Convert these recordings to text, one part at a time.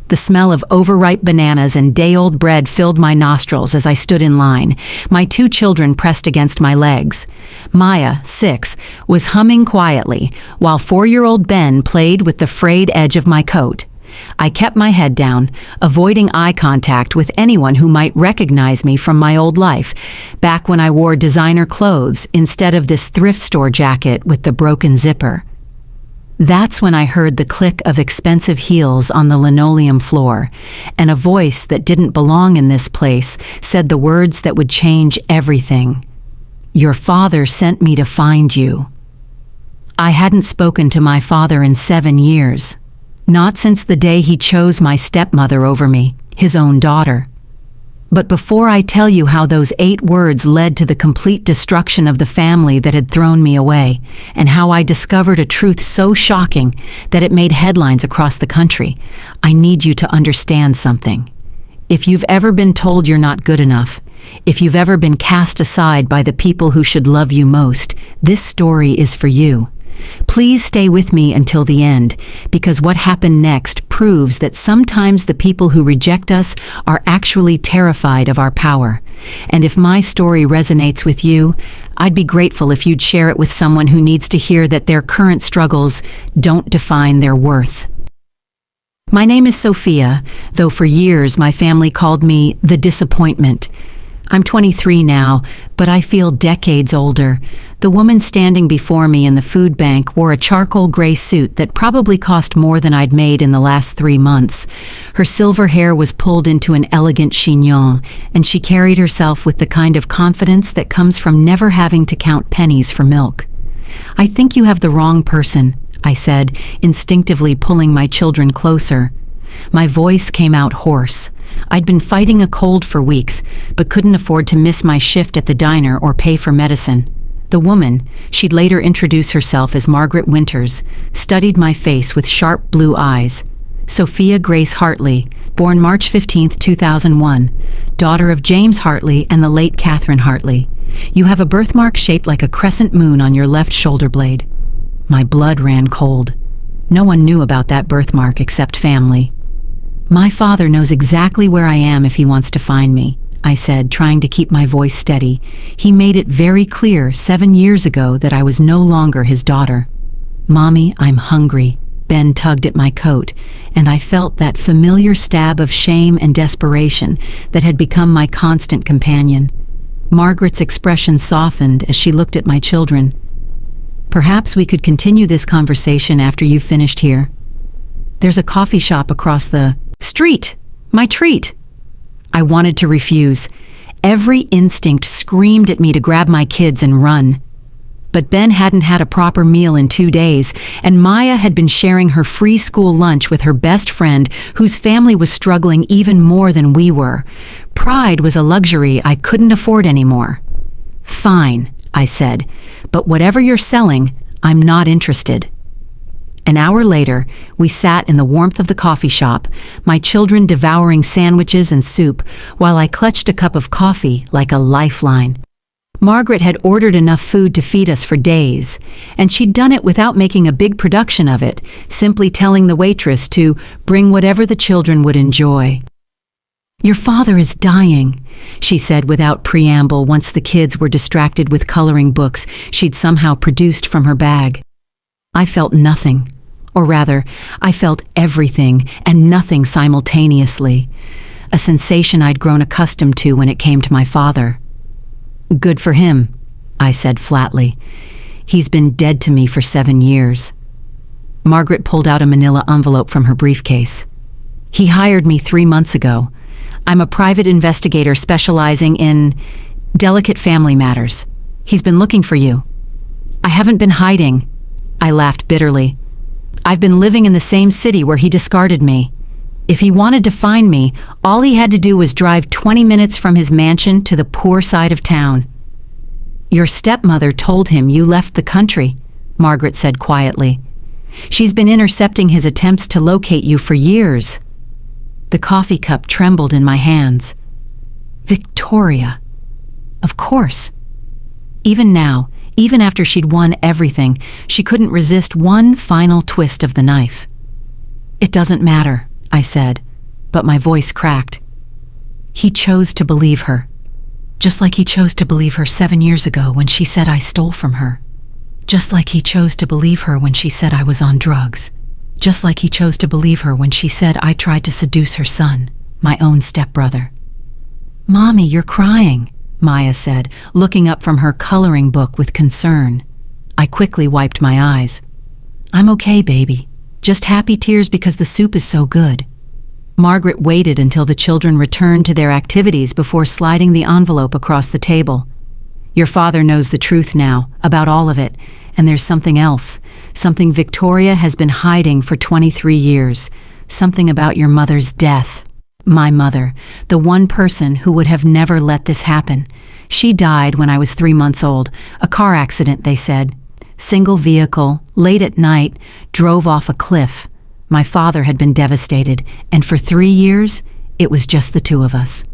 The smell of overripe bananas and day-old bread filled my nostrils as I stood in line, my 2 children pressed against my legs. Maya, 6, was humming quietly, while 4-year-old Ben played with the frayed edge of my coat. I kept my head down, avoiding eye contact with anyone who might recognize me from my old life, back when I wore designer clothes instead of this thrift store jacket with the broken zipper. That's when I heard the click of expensive heels on the linoleum floor, and a voice that didn't belong in this place said the words that would change everything. "Your father sent me to find you." I hadn't spoken to my father in 7 years, not since the day he chose my stepmother over me, his own daughter. But before I tell you how those 8 words led to the complete destruction of the family that had thrown me away, and how I discovered a truth so shocking that it made headlines across the country, I need you to understand something. If you've ever been told you're not good enough, if you've ever been cast aside by the people who should love you most, this story is for you. Please stay with me until the end, because what happened next proves that sometimes the people who reject us are actually terrified of our power. And if my story resonates with you, I'd be grateful if you'd share it with someone who needs to hear that their current struggles don't define their worth. My name is Sophia, though for years my family called me the disappointment. I'm 23 now, but I feel decades older. The woman standing before me in the food bank wore a charcoal gray suit that probably cost more than I'd made in the last 3 months. Her silver hair was pulled into an elegant chignon, and she carried herself with the kind of confidence that comes from never having to count pennies for milk. "I think you have the wrong person," I said, instinctively pulling my children closer. My voice came out hoarse. I'd been fighting a cold for weeks, but couldn't afford to miss my shift at the diner or pay for medicine. The woman, she'd later introduce herself as Margaret Winters, studied my face with sharp blue eyes. "Sophia Grace Hartley, born March 15, 2001, daughter of James Hartley and the late Catherine Hartley. You have a birthmark shaped like a crescent moon on your left shoulder blade." My blood ran cold. No one knew about that birthmark except family. "My father knows exactly where I am if he wants to find me," I said, trying to keep my voice steady. "He made it very clear 7 years ago that I was no longer his daughter." "Mommy, I'm hungry." Ben tugged at my coat, and I felt that familiar stab of shame and desperation that had become my constant companion. Margaret's expression softened as she looked at my children. "Perhaps we could continue this conversation after you've finished here. There's a coffee shop across the street. My treat." I wanted to refuse. Every instinct screamed at me to grab my kids and run. But Ben hadn't had a proper meal in 2 days, and Maya had been sharing her free school lunch with her best friend, whose family was struggling even more than we were. Pride was a luxury I couldn't afford anymore. "Fine," I said, "but whatever you're selling, I'm not interested." An hour later, we sat in the warmth of the coffee shop, my children devouring sandwiches and soup, while I clutched a cup of coffee like a lifeline. Margaret had ordered enough food to feed us for days, and she'd done it without making a big production of it, simply telling the waitress to bring whatever the children would enjoy. "Your father is dying," she said without preamble once the kids were distracted with coloring books she'd somehow produced from her bag. I felt nothing. Or rather, I felt everything and nothing simultaneously, a sensation I'd grown accustomed to when it came to my father. "Good for him," I said flatly. "He's been dead to me for 7 years." Margaret pulled out a manila envelope from her briefcase. "He hired me 3 months ago. I'm a private investigator specializing in delicate family matters. He's been looking for you." "I haven't been hiding," I laughed bitterly. "I've been living in the same city where he discarded me. If he wanted to find me, all he had to do was drive 20 minutes from his mansion to the poor side of town." "Your stepmother told him you left the country," Margaret said quietly. "She's been intercepting his attempts to locate you for years." The coffee cup trembled in my hands. Victoria. Of course. Even now, even after she'd won everything, she couldn't resist one final twist of the knife. "It doesn't matter," I said. but my voice cracked. He chose to believe her, just like he chose to believe her 7 years ago when she said I stole from her. Just like he chose to believe her when she said I was on drugs. Just like he chose to believe her when she said I tried to seduce her son, my own stepbrother. "Mommy, you're crying," Maya said, looking up from her coloring book with concern. I quickly wiped my eyes. "I'm okay, baby. Just happy tears because the soup is so good." Margaret waited until the children returned to their activities before sliding the envelope across the table. "Your father knows the truth now, about all of it, and there's something else, something Victoria has been hiding for 23 years, something about your mother's death." My mother, the one person who would have never let this happen. She died when I was 3 months old, a car accident, they said. Single vehicle, late at night, drove off a cliff. My father had been devastated, and for 3 years, it was just the two of us.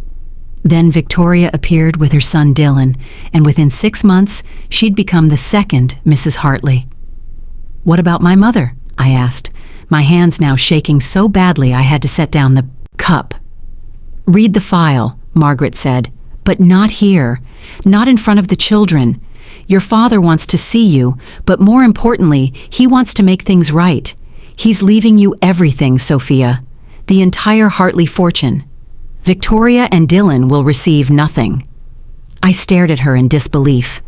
Then Victoria appeared with her son Dylan, and within 6 months, she'd become the second Mrs. Hartley. "What about my mother?" I asked, my hands now shaking so badly I had to set down the cup. "Read the file," Margaret said, "but not here, not in front of the children. Your father wants to see you, but more importantly, he wants to make things right. He's leaving you everything, Sophia, the entire Hartley fortune. Victoria and Dylan will receive nothing." I stared at her in disbelief.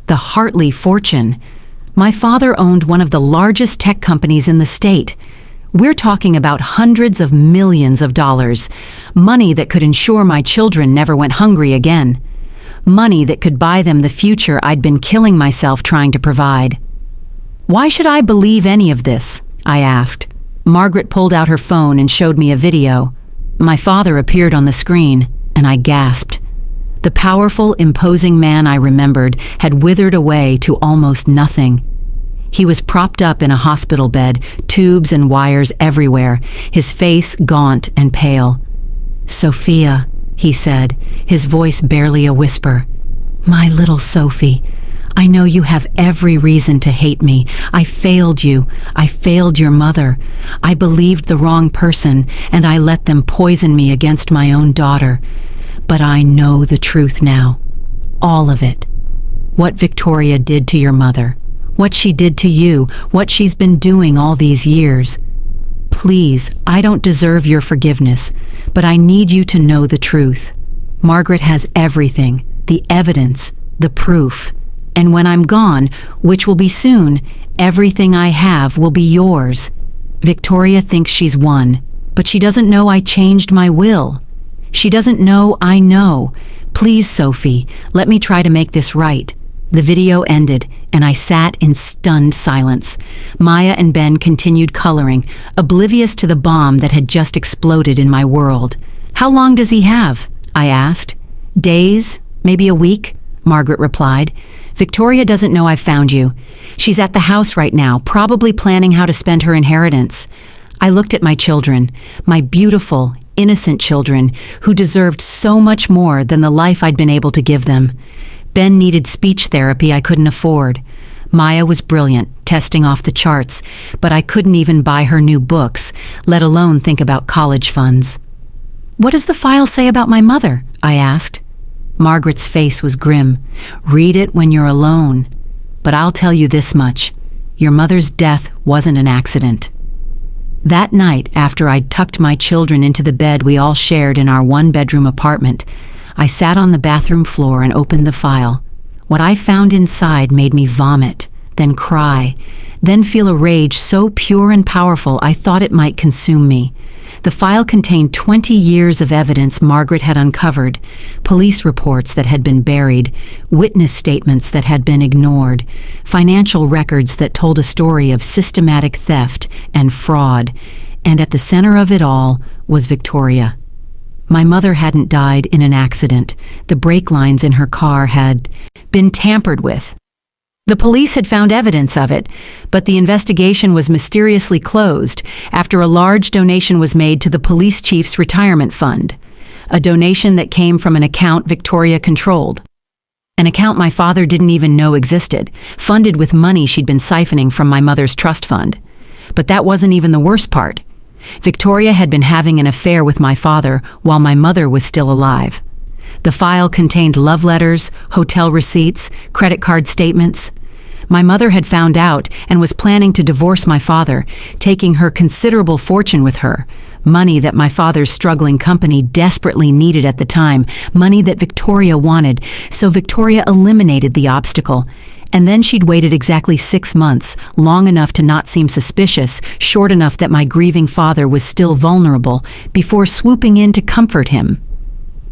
The Hartley fortune? My father owned one of the largest tech companies in the state. We're talking about hundreds of millions of dollars, money that could ensure my children never went hungry again, money that could buy them the future I'd been killing myself trying to provide. "Why should I believe any of this?" I asked. Margaret pulled out her phone and showed me a video. My father appeared on the screen, and I gasped. The powerful, imposing man I remembered had withered away to almost nothing. He was propped up in a hospital bed, tubes and wires everywhere, his face gaunt and pale. "Sophia," he said, his voice barely a whisper. "My little Sophie, I know you have every reason to hate me. I failed you. I failed your mother. I believed the wrong person, and I let them poison me against my own daughter. But I know the truth now. All of it. What Victoria did to your mother. What she did to you. What she's been doing all these years. Please, I don't deserve your forgiveness, but I need you to know the truth. Margaret has everything, the evidence, the proof. And when I'm gone, which will be soon, everything I have will be yours. Victoria thinks she's won, but she doesn't know I changed my will. She doesn't know I know. Please, Sophie, let me try to make this right." The video ended, and I sat in stunned silence. Maya and Ben continued coloring, oblivious to the bomb that had just exploded in my world. "How long does he have?" I asked. "Days, maybe a week," Margaret replied. "Victoria doesn't know I've found you. She's at the house right now, probably planning how to spend her inheritance." I looked at my children, my beautiful, innocent children, who deserved so much more than the life I'd been able to give them. Ben needed speech therapy I couldn't afford. Maya was brilliant, testing off the charts, but I couldn't even buy her new books, let alone think about college funds. "What does the file say about my mother?" I asked. Margaret's face was grim. "Read it when you're alone. But I'll tell you this much. Your mother's death wasn't an accident." That night, after I'd tucked my children into the bed we all shared in our one-bedroom apartment, I sat on the bathroom floor and opened the file. What I found inside made me vomit, then cry, then feel a rage so pure and powerful I thought it might consume me. The file contained 20 years of evidence Margaret had uncovered, police reports that had been buried, witness statements that had been ignored, financial records that told a story of systematic theft and fraud, and at the center of it all was Victoria. My mother hadn't died in an accident. The brake lines in her car had been tampered with. The police had found evidence of it, but the investigation was mysteriously closed after a large donation was made to the police chief's retirement fund, a donation that came from an account Victoria controlled, an account my father didn't even know existed, funded with money she'd been siphoning from my mother's trust fund. But that wasn't even the worst part. Victoria had been having an affair with my father while my mother was still alive. The file contained love letters, hotel receipts, credit card statements. My mother had found out and was planning to divorce my father, taking her considerable fortune with her. Money that my father's struggling company desperately needed at the time, money that Victoria wanted, so Victoria eliminated the obstacle. And then she'd waited exactly 6 months, long enough to not seem suspicious, short enough that my grieving father was still vulnerable, before swooping in to comfort him.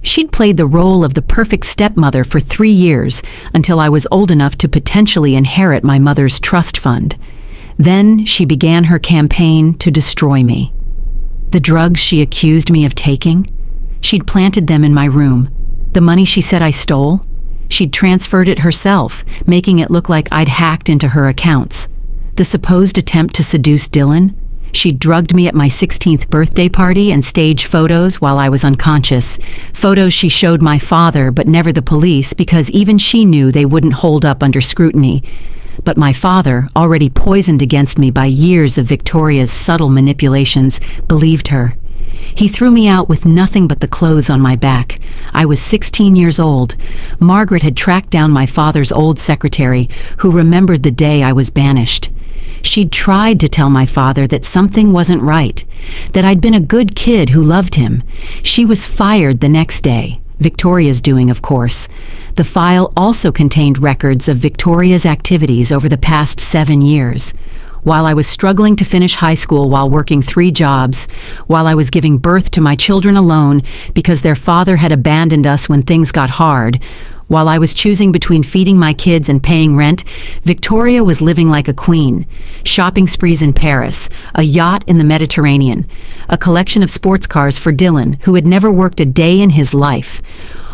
She'd played the role of the perfect stepmother for 3 years, until I was old enough to potentially inherit my mother's trust fund. Then she began her campaign to destroy me. The drugs she accused me of taking, she'd planted them in my room. The money she said I stole, she'd transferred it herself, making it look like I'd hacked into her accounts. The supposed attempt to seduce Dylan, she'd drugged me at my 16th birthday party and staged photos while I was unconscious. Photos she showed my father, but never the police, because even she knew they wouldn't hold up under scrutiny. But my father, already poisoned against me by years of Victoria's subtle manipulations, believed her. He threw me out with nothing but the clothes on my back. I was 16 years old. Margaret had tracked down my father's old secretary, who remembered the day I was banished. She'd tried to tell my father that something wasn't right, that I'd been a good kid who loved him. She was fired the next day. Victoria's doing, of course. The file also contained records of Victoria's activities over the past 7 years. While I was struggling to finish high school while working 3 jobs, while I was giving birth to my children alone because their father had abandoned us when things got hard, while I was choosing between feeding my kids and paying rent, Victoria was living like a queen. Shopping sprees in Paris, a yacht in the Mediterranean, a collection of sports cars for Dylan, who had never worked a day in his life,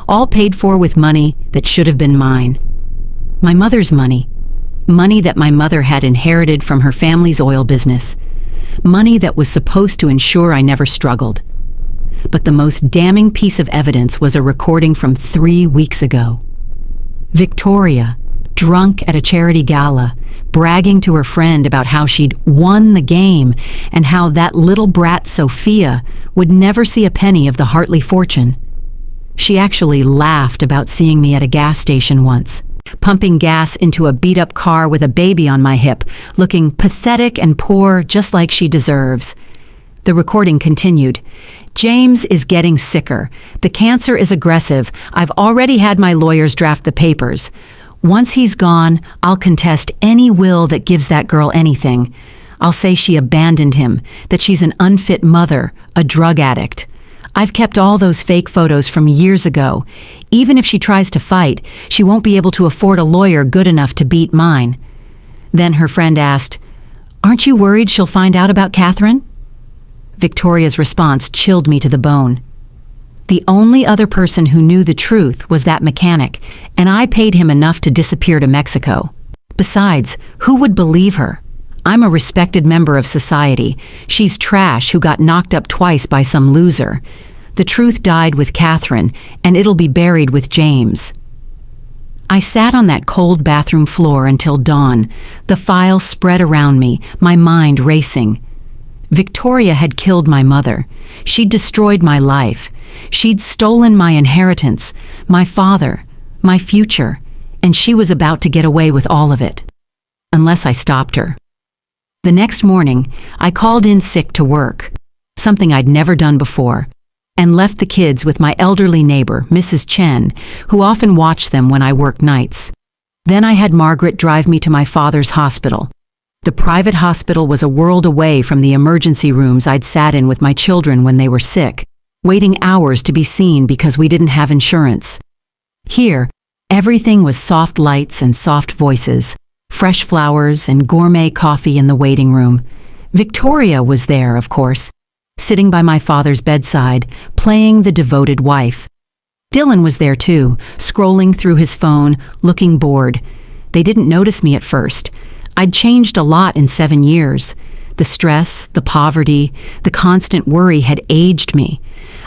all paid for with money that should have been mine. My mother's money. Money that my mother had inherited from her family's oil business. Money that was supposed to ensure I never struggled. But the most damning piece of evidence was a recording from 3 weeks ago. Victoria, drunk at a charity gala, bragging to her friend about how she'd won the game and how that little brat Sophia would never see a penny of the Hartley fortune. She actually laughed about seeing me at a gas station once, pumping gas into a beat-up car with a baby on my hip, looking pathetic and poor just like she deserves. The recording continued. James is getting sicker. The cancer is aggressive. I've already had my lawyers draft the papers. Once he's gone, I'll contest any will that gives that girl anything. I'll say she abandoned him, that she's an unfit mother, a drug addict. I've kept all those fake photos from years ago. Even if she tries to fight, she won't be able to afford a lawyer good enough to beat mine. Then her friend asked, "Aren't you worried she'll find out about Catherine?" Victoria's response chilled me to the bone. The only other person who knew the truth was that mechanic, and I paid him enough to disappear to Mexico. Besides, who would believe her? I'm a respected member of society. She's trash who got knocked up twice by some loser. The truth died with Catherine, and it'll be buried with James. I sat on that cold bathroom floor until dawn, the file spread around me, my mind racing. Victoria had killed my mother. She'd destroyed my life. She'd stolen my inheritance, my father, my future, and she was about to get away with all of it. Unless I stopped her. The next morning, I called in sick to work, something I'd never done before, and left the kids with my elderly neighbor, Mrs. Chen, who often watched them when I worked nights. Then I had Margaret drive me to my father's hospital. The private hospital was a world away from the emergency rooms I'd sat in with my children when they were sick, waiting hours to be seen because we didn't have insurance. Here, everything was soft lights and soft voices, fresh flowers and gourmet coffee in the waiting room. Victoria was there, of course, sitting by my father's bedside, playing the devoted wife. Dylan was there too, scrolling through his phone, looking bored. They didn't notice me at first. I'd changed a lot in 7 years. The stress, the poverty, the constant worry had aged me.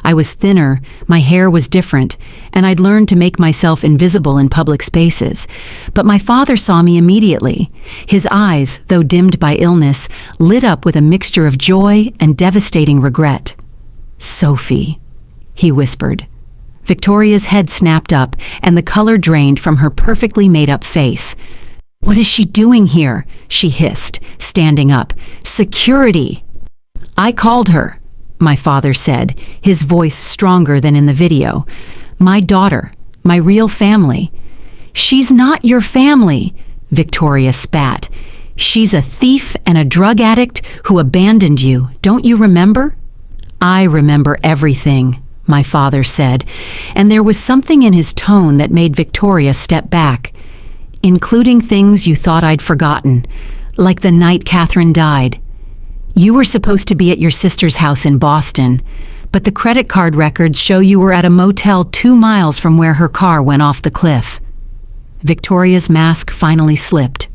I was thinner, my hair was different, and I'd learned to make myself invisible in public spaces. But my father saw me immediately. His eyes, though dimmed by illness, lit up with a mixture of joy and devastating regret. "Sophie," he whispered. Victoria's head snapped up, and the color drained from her perfectly made-up face. "What is she doing here?" she hissed, standing up. "Security!" "I called her," my father said, his voice stronger than in the video. "My daughter, my real family." "She's not your family," Victoria spat. "She's a thief and a drug addict who abandoned you. Don't you remember?" "I remember everything," my father said, and there was something in his tone that made Victoria step back. "Including things you thought I'd forgotten, like the night Catherine died. You were supposed to be at your sister's house in Boston, but the credit card records show you were at a motel 2 miles from where her car went off the cliff." Victoria's mask finally slipped.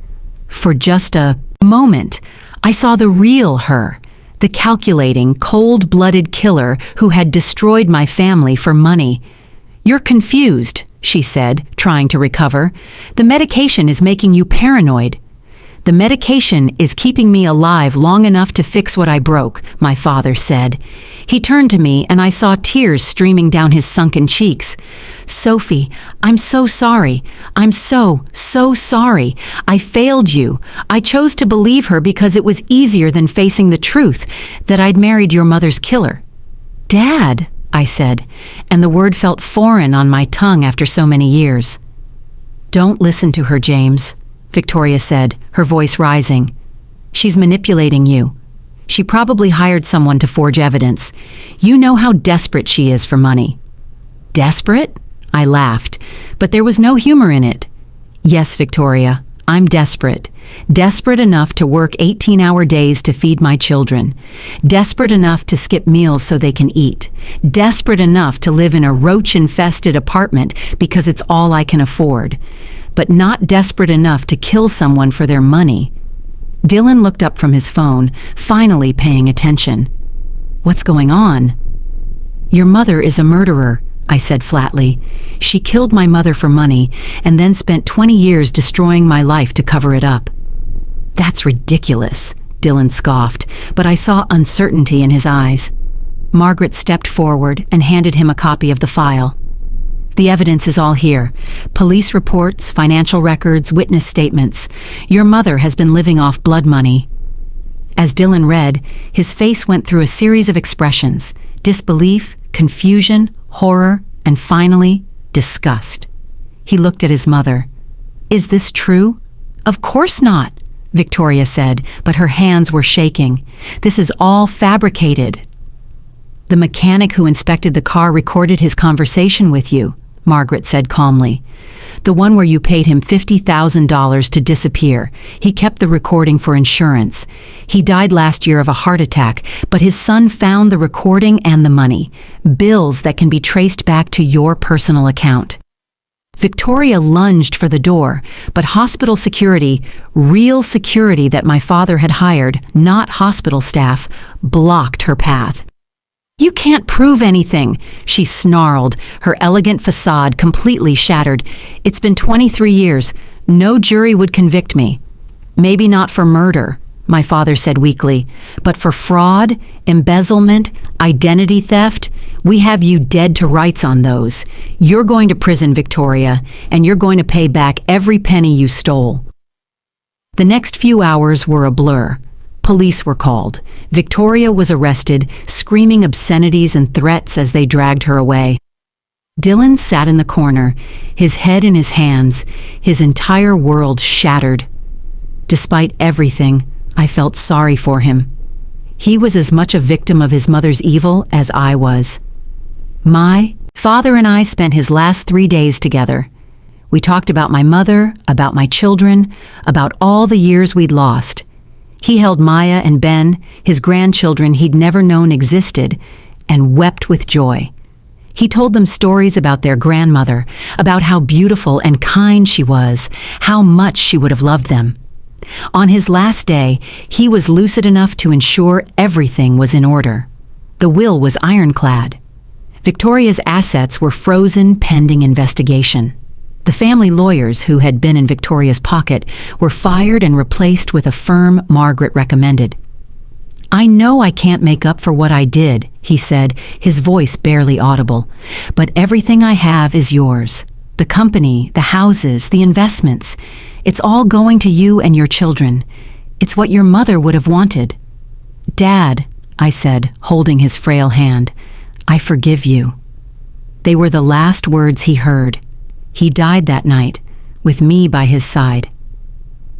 For just a moment, I saw the real her, the calculating, cold-blooded killer who had destroyed my family for money. "You're confused," she said, trying to recover. "The medication is making you paranoid." "The medication is keeping me alive long enough to fix what I broke," my father said. He turned to me and I saw tears streaming down his sunken cheeks. "Sophie, I'm so sorry. I'm so sorry. I failed you. I chose to believe her because it was easier than facing the truth that I'd married your mother's killer." "Dad," I said, and the word felt foreign on my tongue after so many years. "Don't listen to her, James," Victoria said, her voice rising. "She's manipulating you. She probably hired someone to forge evidence. You know how desperate she is for money." "Desperate?" I laughed, but there was no humor in it. "Yes, Victoria, I'm desperate. Desperate enough to work 18-hour days to feed my children. Desperate enough to skip meals so they can eat. Desperate enough to live in a roach-infested apartment because it's all I can afford. But not desperate enough to kill someone for their money." Dylan looked up from his phone, finally paying attention. "What's going on?" "Your mother is a murderer," I said flatly. "She killed my mother for money and then spent 20 years destroying my life to cover it up." "That's ridiculous," Dylan scoffed, but I saw uncertainty in his eyes. Margaret stepped forward and handed him a copy of the file. "The evidence is all here. Police reports, financial records, witness statements. Your mother has been living off blood money." As Dylan read, his face went through a series of expressions: disbelief, confusion, horror, and finally, disgust. He looked at his mother. "Is this true?" "Of course not," Victoria said, but her hands were shaking. "This is all fabricated." "The mechanic who inspected the car recorded his conversation with you," Margaret said calmly. "The one where you paid him $50,000 to disappear. He kept the recording for insurance. He died last year of a heart attack, but his son found the recording and the money. Bills that can be traced back to your personal account." Victoria lunged for the door, but hospital security, real security that my father had hired, not hospital staff, blocked her path. "You can't prove anything," she snarled, her elegant facade completely shattered. "It's been 23 years. No jury would convict me." "Maybe not for murder," my father said weakly, "but for fraud, embezzlement, identity theft, we have you dead to rights on those. You're going to prison, Victoria, and you're going to pay back every penny you stole." The next few hours were a blur. Police were called. Victoria was arrested, screaming obscenities and threats as they dragged her away. Dylan sat in the corner, his head in his hands, his entire world shattered. Despite everything, I felt sorry for him. He was as much a victim of his mother's evil as I was. My father and I spent his last 3 days together. We talked about my mother, about my children, about all the years we'd lost. He held Maya and Ben, his grandchildren he'd never known existed, and wept with joy. He told them stories about their grandmother, about how beautiful and kind she was, how much she would have loved them. On his last day, he was lucid enough to ensure everything was in order. The will was ironclad. Victoria's assets were frozen pending investigation. The family lawyers who had been in Victoria's pocket were fired and replaced with a firm Margaret recommended. "I know I can't make up for what I did," he said, his voice barely audible, "but everything I have is yours. The company, the houses, the investments. It's all going to you and your children. It's what your mother would have wanted." "Dad," I said, holding his frail hand, "I forgive you." They were the last words he heard. He died that night, with me by his side.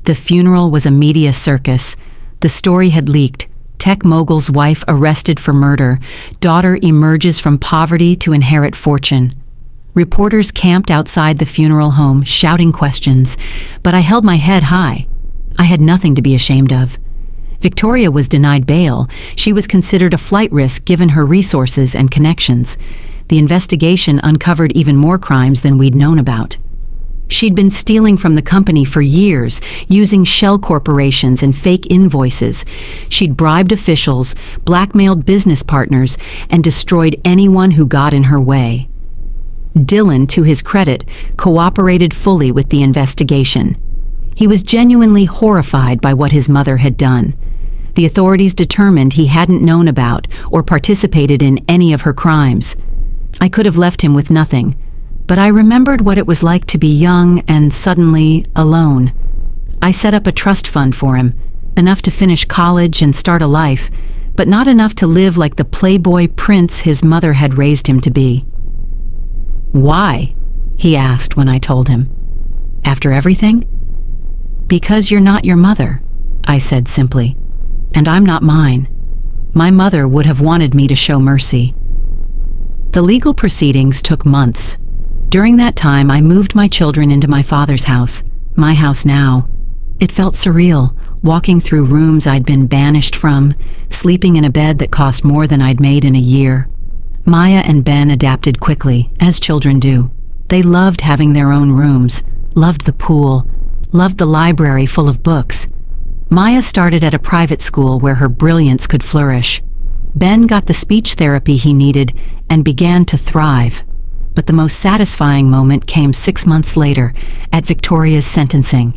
The funeral was a media circus. The story had leaked. Tech mogul's wife arrested for murder. Daughter emerges from poverty to inherit fortune. Reporters camped outside the funeral home, shouting questions, but I held my head high. I had nothing to be ashamed of. Victoria was denied bail. She was considered a flight risk given her resources and connections. The investigation uncovered even more crimes than we'd known about. She'd been stealing from the company for years, using shell corporations and fake invoices. She'd bribed officials, blackmailed business partners, and destroyed anyone who got in her way. Dylan, to his credit, cooperated fully with the investigation. He was genuinely horrified by what his mother had done. The authorities determined he hadn't known about or participated in any of her crimes. I could have left him with nothing, but I remembered what it was like to be young and suddenly alone. I set up a trust fund for him, enough to finish college and start a life, but not enough to live like the playboy prince his mother had raised him to be. "Why?" he asked when I told him. "After everything?" "Because you're not your mother," I said simply, "and I'm not mine. My mother would have wanted me to show mercy." The legal proceedings took months. During that time, I moved my children into my father's house, my house now. It felt surreal, walking through rooms I'd been banished from, sleeping in a bed that cost more than I'd made in a year. Maya and Ben adapted quickly, as children do. They loved having their own rooms, loved the pool, loved the library full of books. Maya started at a private school where her brilliance could flourish. Ben got the speech therapy he needed and began to thrive. But the most satisfying moment came 6 months later, at Victoria's sentencing.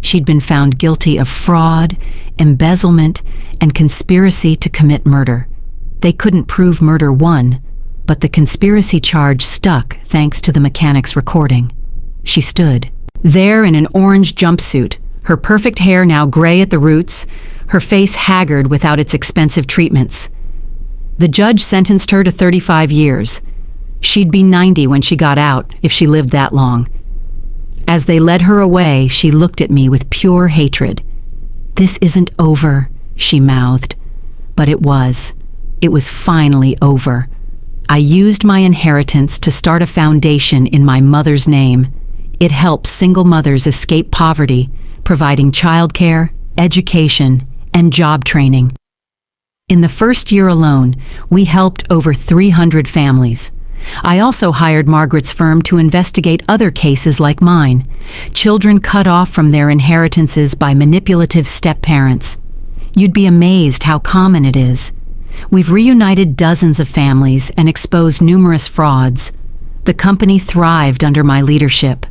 She'd been found guilty of fraud, embezzlement, and conspiracy to commit murder. They couldn't prove murder one, but the conspiracy charge stuck thanks to the mechanic's recording. She stood there in an orange jumpsuit, her perfect hair now gray at the roots, her face haggard without its expensive treatments. The judge sentenced her to 35 years. She'd be 90 when she got out, if she lived that long. As they led her away, she looked at me with pure hatred. "This isn't over," she mouthed. But it was. It was finally over. I used my inheritance to start a foundation in my mother's name. It helps single mothers escape poverty, providing childcare, education, and job training. In the first year alone, we helped over 300 families. I also hired Margaret's firm to investigate other cases like mine, children cut off from their inheritances by manipulative step-parents. You'd be amazed how common it is. We've reunited dozens of families and exposed numerous frauds. The company thrived under my leadership.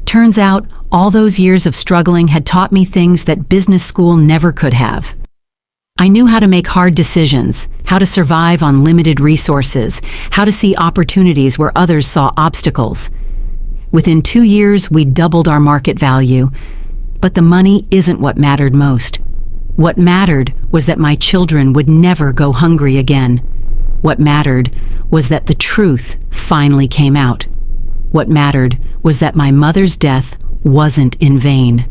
Turns out, all those years of struggling had taught me things that business school never could have. I knew how to make hard decisions, how to survive on limited resources, how to see opportunities where others saw obstacles. Within 2 years, we doubled our market value, but the money isn't what mattered most. What mattered was that my children would never go hungry again. What mattered was that the truth finally came out. What mattered was that my mother's death wasn't in vain.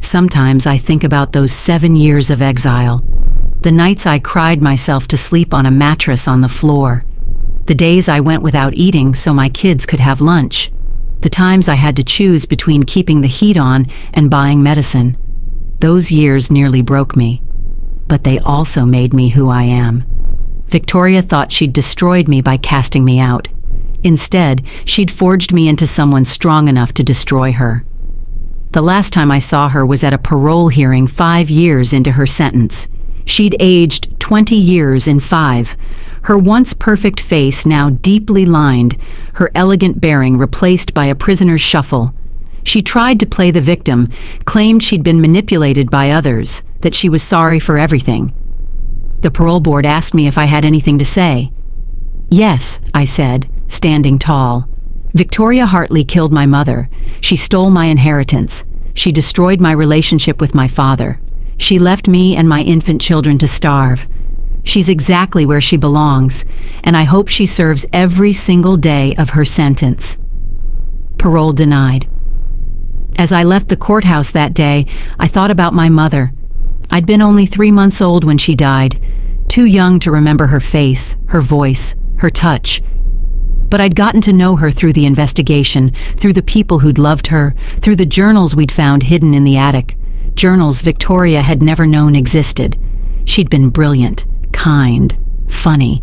Sometimes I think about those 7 years of exile, the nights I cried myself to sleep on a mattress on the floor, the days I went without eating so my kids could have lunch, the times I had to choose between keeping the heat on and buying medicine. Those years nearly broke me, but they also made me who I am. Victoria thought she'd destroyed me by casting me out. Instead, she'd forged me into someone strong enough to destroy her. The last time I saw her was at a parole hearing 5 years into her sentence. She'd aged 20 years in 5. her once perfect face now deeply lined, her elegant bearing replaced by a prisoner's shuffle. She tried to play the victim, claimed she'd been manipulated by others, that she was sorry for everything. The parole board asked me if I had anything to say. "Yes," I said, standing tall. "Victoria Hartley killed my mother. She stole my inheritance. She destroyed my relationship with my father. She left me and my infant children to starve. She's exactly where she belongs, and I hope she serves every single day of her sentence." Parole denied. As I left the courthouse that day, I thought about my mother. I'd been only 3 months old when she died, too young to remember her face, her voice, her touch. But I'd gotten to know her through the investigation, through the people who'd loved her, through the journals we'd found hidden in the attic, journals Victoria had never known existed. She'd been brilliant, kind, funny.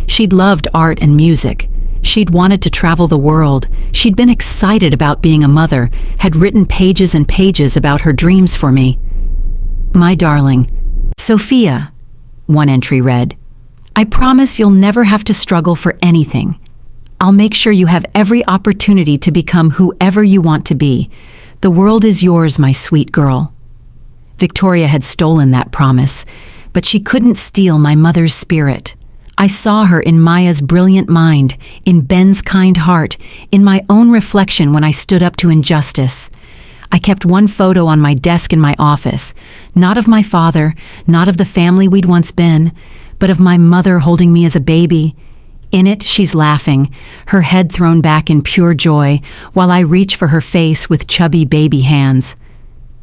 She'd loved art and music. She'd wanted to travel the world. She'd been excited about being a mother, had written pages and pages about her dreams for me. "My darling, Sophia," one entry read, "I promise you'll never have to struggle for anything. I'll make sure you have every opportunity to become whoever you want to be. The world is yours, my sweet girl." Victoria had stolen that promise, but she couldn't steal my mother's spirit. I saw her in Maya's brilliant mind, in Ben's kind heart, in my own reflection when I stood up to injustice. I kept one photo on my desk in my office, not of my father, not of the family we'd once been, but of my mother holding me as a baby. In it, she's laughing, her head thrown back in pure joy, while I reach for her face with chubby baby hands.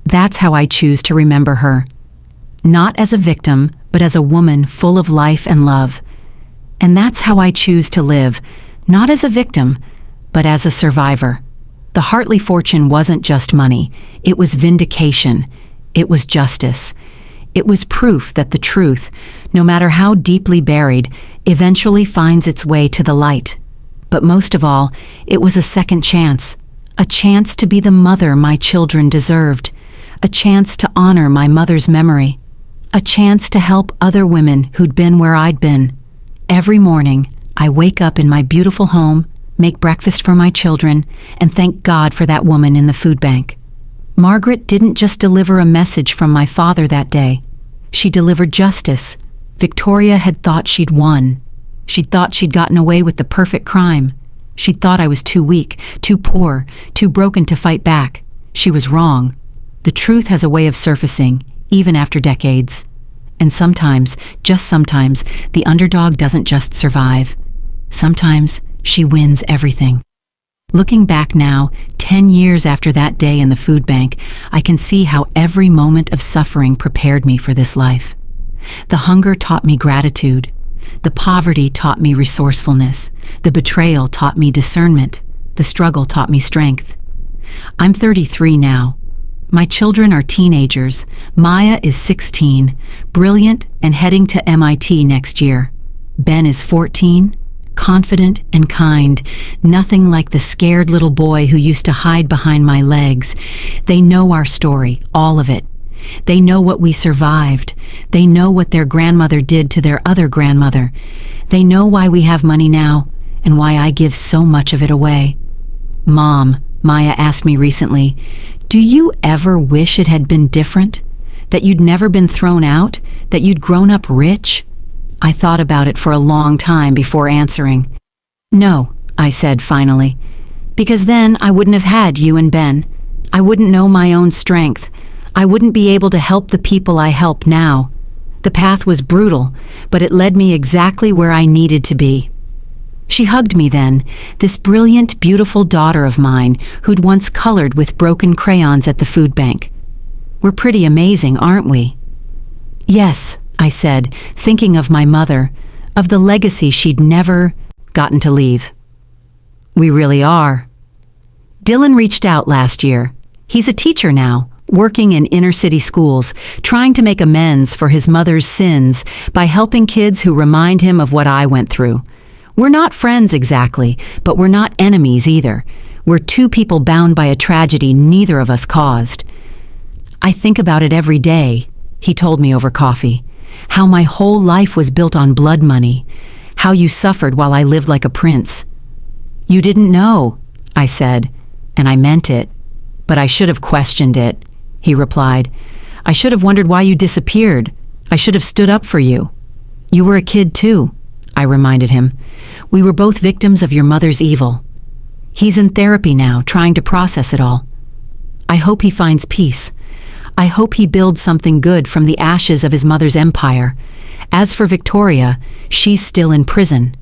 That's how I choose to remember her. Not as a victim, but as a woman full of life and love. And that's how I choose to live, not as a victim, but as a survivor. The Hartley fortune wasn't just money. It was vindication. It was justice. It was proof that the truth, no matter how deeply buried, eventually finds its way to the light. But most of all, it was a second chance. A chance to be the mother my children deserved. A chance to honor my mother's memory. A chance to help other women who'd been where I'd been. Every morning, I wake up in my beautiful home, make breakfast for my children, and thank God for that woman in the food bank. Margaret didn't just deliver a message from my father that day. She delivered justice. Victoria had thought she'd won. She'd thought she'd gotten away with the perfect crime. She'd thought I was too weak, too poor, too broken to fight back. She was wrong. The truth has a way of surfacing, even after decades. And sometimes, just sometimes, the underdog doesn't just survive. Sometimes, she wins everything. Looking back now, 10 years after that day in the food bank, I can see how every moment of suffering prepared me for this life. The hunger taught me gratitude. The poverty taught me resourcefulness. The betrayal taught me discernment. The struggle taught me strength. I'm 33 now. My children are teenagers. Maya is 16, brilliant and heading to MIT next year. Ben is 14, confident and kind, nothing like the scared little boy who used to hide behind my legs. They know our story, all of it. They know what we survived. They know what their grandmother did to their other grandmother. They know why we have money now and why I give so much of it away. "Mom," Maya asked me recently, "do you ever wish it had been different? That you'd never been thrown out? That you'd grown up rich?" I thought about it for a long time before answering. "No," I said finally, "because then I wouldn't have had you and Ben. I wouldn't know my own strength. I wouldn't be able to help the people I help now. The path was brutal, but it led me exactly where I needed to be." She hugged me then, this brilliant, beautiful daughter of mine who'd once colored with broken crayons at the food bank. "We're pretty amazing, aren't we?" "Yes," I said, thinking of my mother, of the legacy she'd never gotten to leave. "We really are." Dylan reached out last year. He's a teacher now, working in inner-city schools, trying to make amends for his mother's sins by helping kids who remind him of what I went through. We're not friends exactly, but we're not enemies either. We're two people bound by a tragedy neither of us caused. "I think about it every day," he told me over coffee, "how my whole life was built on blood money, how you suffered while I lived like a prince." "You didn't know," I said, and I meant it. "But I should have questioned it," he replied. "I should have wondered why you disappeared. I should have stood up for you." "You were a kid too," I reminded him. "We were both victims of your mother's evil." He's in therapy now, trying to process it all. I hope he finds peace. I hope he builds something good from the ashes of his mother's empire. As for Victoria, she's still in prison.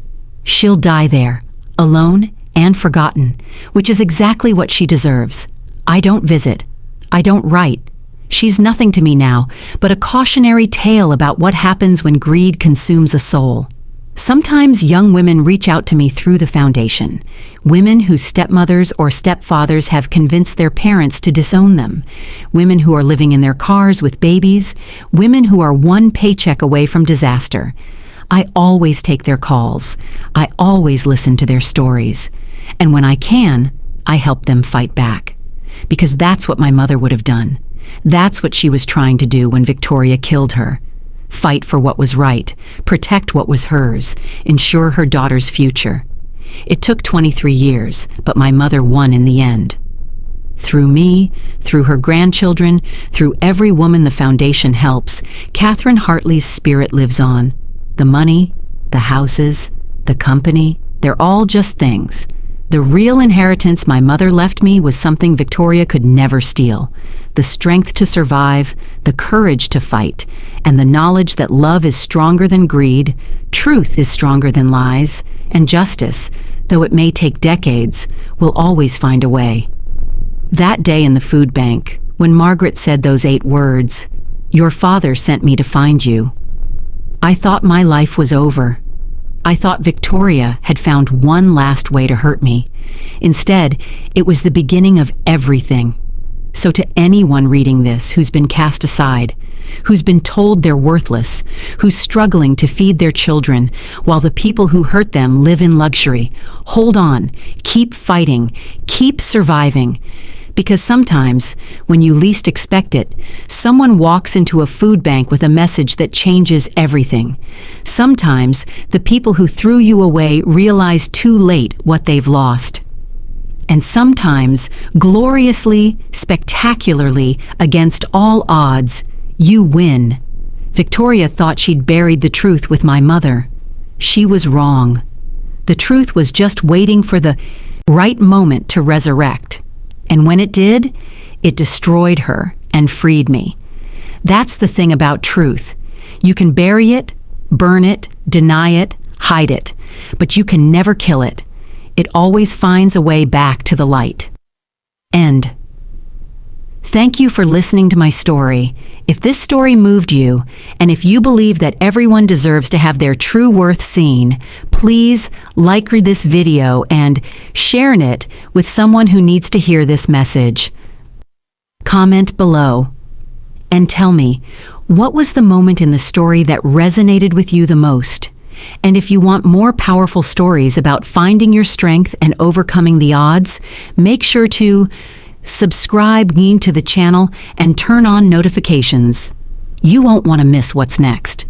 She'll die there, alone and forgotten, which is exactly what she deserves. I don't visit. I don't write. She's nothing to me now, but a cautionary tale about what happens when greed consumes a soul. Sometimes young women reach out to me through the foundation, women whose stepmothers or stepfathers have convinced their parents to disown them, women who are living in their cars with babies, women who are one paycheck away from disaster. I always take their calls. I always listen to their stories. And when I can, I help them fight back. Because that's what my mother would have done. That's what she was trying to do when Victoria killed her. Fight for what was right, protect what was hers, ensure her daughter's future. It took 23 years, but my mother won in the end. Through me, through her grandchildren, through every woman the foundation helps, Catherine Hartley's spirit lives on. The money, the houses, the company, they're all just things. The real inheritance my mother left me was something Victoria could never steal. The strength to survive, the courage to fight, and the knowledge that love is stronger than greed, truth is stronger than lies, and justice, though it may take decades, will always find a way. That day in the food bank, when Margaret said those 8 words, "Your father sent me to find you," I thought my life was over. I thought Victoria had found one last way to hurt me. Instead, it was the beginning of everything. So to anyone reading this who's been cast aside, who's been told they're worthless, who's struggling to feed their children while the people who hurt them live in luxury, hold on, keep fighting, keep surviving. Because sometimes, when you least expect it, someone walks into a food bank with a message that changes everything. Sometimes, the people who threw you away realize too late what they've lost. And sometimes, gloriously, spectacularly, against all odds, you win. Victoria thought she'd buried the truth with my mother. She was wrong. The truth was just waiting for the right moment to resurrect. And when it did, it destroyed her and freed me. That's the thing about truth. You can bury it, burn it, deny it, hide it, but you can never kill it. It always finds a way back to the light. End. Thank you for listening to my story. If this story moved you, and if you believe that everyone deserves to have their true worth seen, please like this video and share it with someone who needs to hear this message. Comment below and tell me, what was the moment in the story that resonated with you the most? And if you want more powerful stories about finding your strength and overcoming the odds, make sure to subscribe to the channel and turn on notifications. You won't want to miss what's next.